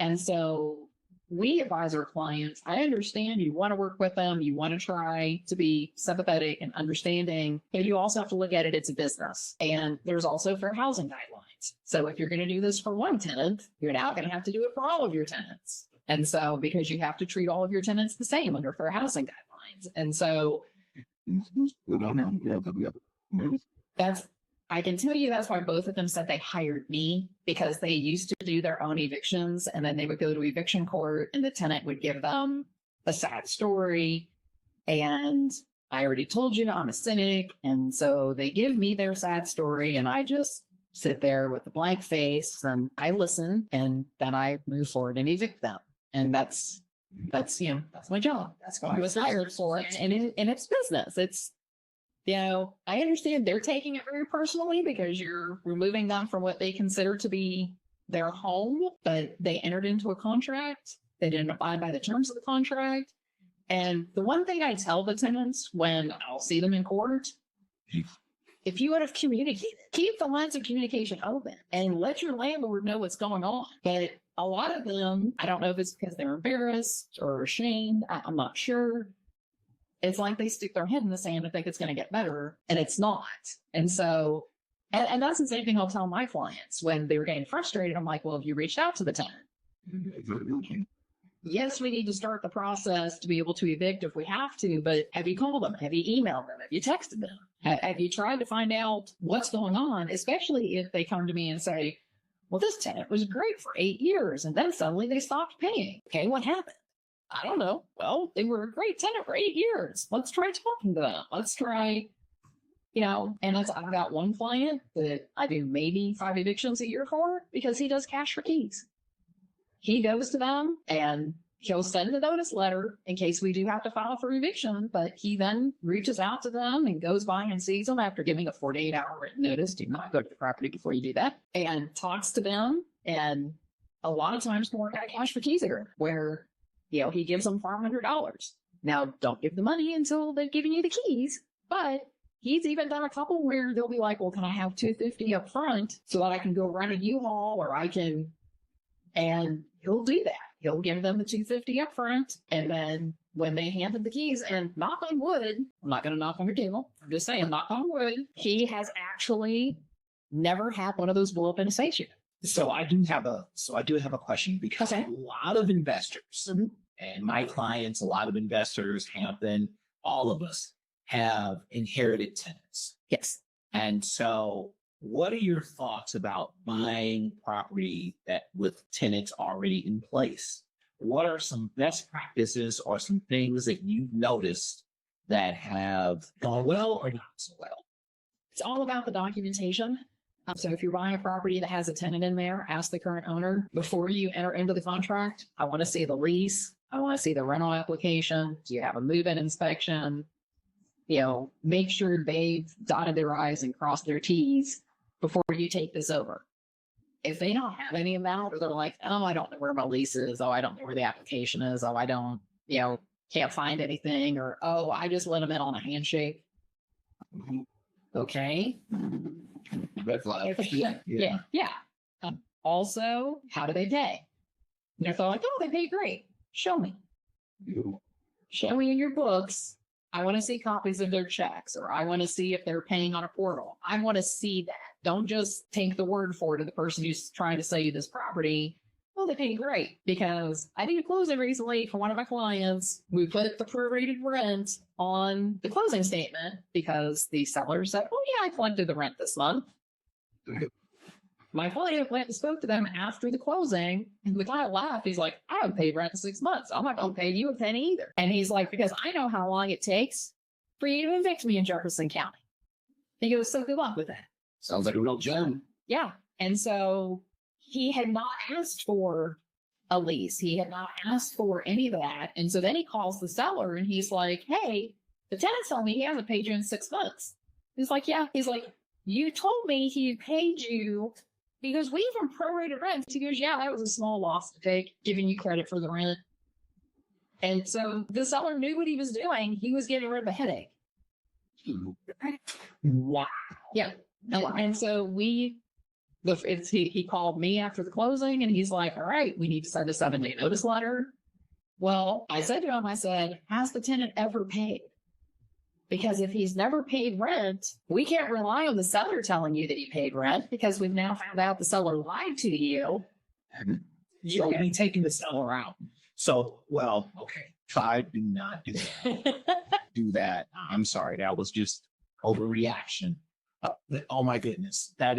And so we advise our clients, I understand you want to work with them, you want to try to be sympathetic and understanding, but you also have to look at it, it's a business. And there's also fair housing guidelines. So if you're going to do this for one tenant, you're now going to have to do it for all of your tenants. And so because you have to treat all of your tenants the same under fair housing guidelines. And so that's, I can tell you that's why both of them said they hired me, because they used to do their own evictions and then they would go to eviction court and the tenant would give them a sad story. And I already told you I'm a cynic. And so they give me their sad story and I just sit there with a blank face and I listen and then I move forward and evict them. And that's my job. That's what I was hired for. And it's business. It's, I understand they're taking it very personally because you're removing them from what they consider to be their home, but they entered into a contract. They didn't abide by the terms of the contract. And the one thing I tell the tenants when I'll see them in court, if you would have communicated, keep the lines of communication open and let your landlord know what's going on. But a lot of them, I don't know if it's because they're embarrassed or ashamed. I'm not sure. It's like they stick their head in the sand and think it's going to get better, and it's not. And so, and that's the same thing I'll tell my clients when they were getting frustrated. I'm like, well, have you reached out to the tenant? Yes, we need to start the process to be able to evict if we have to, but have you called them? Have you emailed them? Have you texted them? Have you tried to find out what's going on? Especially if they come to me and say, well, this tenant was great for 8 years, and then suddenly they stopped paying. Okay, what happened? I don't know. Well, they were a great tenant for 8 years. Let's try talking to them. Let's try, and I've got one client that I do maybe 5 evictions a year for because he does cash for keys. He goes to them and he'll send a notice letter in case we do have to file for eviction, but he then reaches out to them and goes by and sees them after giving a 48-hour written notice. Do not go to the property before you do that, and talks to them. And a lot of times more got a cash for keys agreement where he gives them $500. Now, don't give the money until they've given you the keys, but he's even done a couple where they'll be like, well, can I have $250 up front so that I can go rent a U-Haul or I can, and he'll do that. He'll give them the $250 up front. And then when they hand him the keys, and knock on wood, I'm not going to knock on your table. I'm just saying, knock on wood, he has actually never had one of those blow up in his face yet. So I do have a question because a lot of investors and my clients, a lot of investors all of us have inherited tenants. Yes. And so what are your thoughts about buying property with tenants already in place? What are some best practices or some things that you've noticed that have gone well or not so well? It's all about the documentation. So if you're buying a property that has a tenant in there, ask the current owner before you enter into the contract. I want to see the lease. I want to see the rental application. Do you have a move-in inspection? Make sure they've dotted their I's and crossed their T's before you take this over. If they don't have any of that, or they're like, oh, I don't know where my lease is. Oh, I don't know where the application is. Oh, I don't, can't find anything. Or, oh, I just let them in on a handshake. Okay. Red flag. Yeah. Also, how do they pay? And if they're like, oh, they pay great. Show me. Show me in your books. I want to see copies of their checks, or I want to see if they're paying on a portal. I want to see that. Don't just take the word for it of the person who's trying to sell you this property. Well, they pay great, because I did a closing recently for one of my clients. We put the prorated rent on the closing statement because the seller said, oh yeah, I collected the rent this month. My client went and spoke to them after the closing, and the guy laughed. He's like, I haven't paid rent in 6 months. I'm not going to pay you a penny either. And he's like, because I know how long it takes for you to evict me in Jefferson County. He goes, so good luck with that. Sounds like a real gem. Yeah. And so he had not asked for a lease. He had not asked for any of that. And so then he calls the seller and he's like, hey, the tenant's telling me he hasn't paid you in 6 months. He's like, yeah. He's like, you told me he paid you because we even prorated rent. He goes, yeah, that was a small loss to take, giving you credit for the rent. And so the seller knew what he was doing. He was getting rid of a headache. Wow. Yeah. And so we He called me after the closing and he's like, all right, we need to send a 7-day notice letter. Well, I said to him, I said, has the tenant ever paid? Because if he's never paid rent, we can't rely on the seller telling you that he paid rent because we've now found out the seller lied to you. You'll be taking the seller out. So, well, okay, try do not do that. Do that. I'm sorry. That was just overreaction. Oh my goodness. That